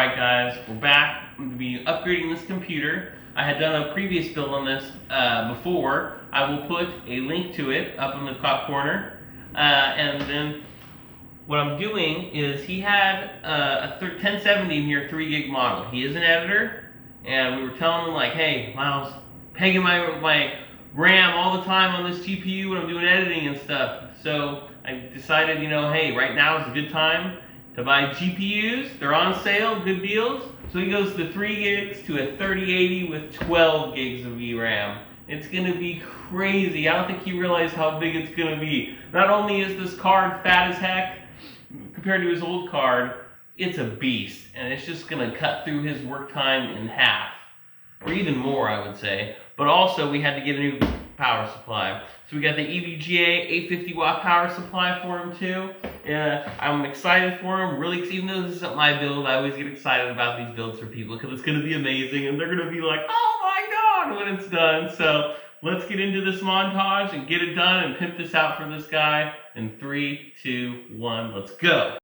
Alright guys, we're back. I'm going to be upgrading this computer. I had done a previous build on this before. I will put a link to it up in the top corner. And then what I'm doing is he had a 1070 in here, 3 gig model. He is an editor, and we were telling him like, hey, Miles, pegging my RAM all the time on this GPU when I'm doing editing and stuff. So I decided, hey, right now is a good time to buy GPUs. They're on sale, good deals. So he goes to 3 gigs to a 3080 with 12 gigs of VRAM. It's gonna be crazy. I don't think he realized how big it's gonna be. Not only is this card fat as heck compared to his old card, it's a beast. And it's just gonna cut through his work time in half. Or even more, I would say. But also, we had to get a new power supply. So we got the EVGA 850 watt power supply for him too. I'm excited for him, really, even though this isn't my build, I always get excited about these builds for people because it's going to be amazing and they're going to be like, oh my god, when it's done. So let's get into this montage and get it done and pimp this out for this guy in 3, 2, 1, let's go.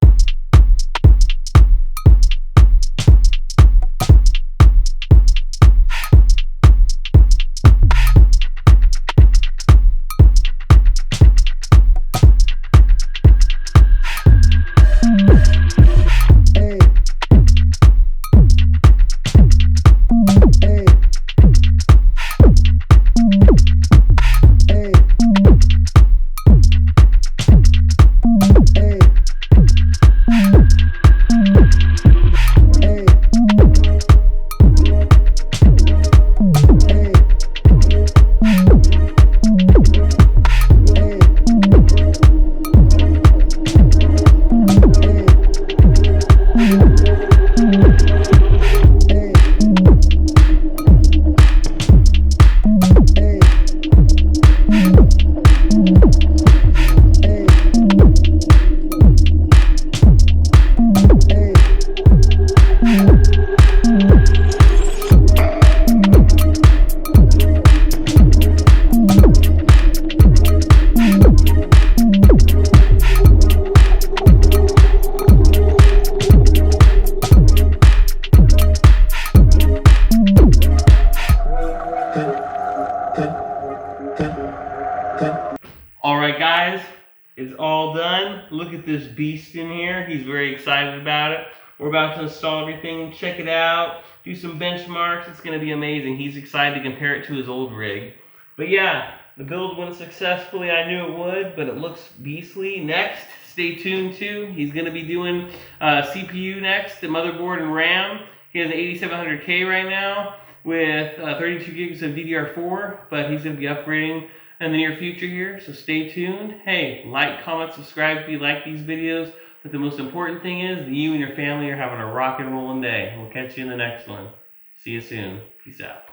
Alright guys, it's all done. Look at this beast in here. He's very excited about it. We're about to install everything, check it out, do some benchmarks. It's going to be amazing. He's excited to compare it to his old rig. But yeah, the build went successfully. I knew it would, but it looks beastly. Next, stay tuned too. He's going to be doing CPU next, the motherboard and RAM. He has an 8700K right now with 32 gigs of DDR4, but he's going to be upgrading in the near future here, so stay tuned. Hey, like, comment, subscribe if you like these videos, but the most important thing is that you and your family are having a rock and rollin' day. We'll catch you in the next one. See you soon. Peace out.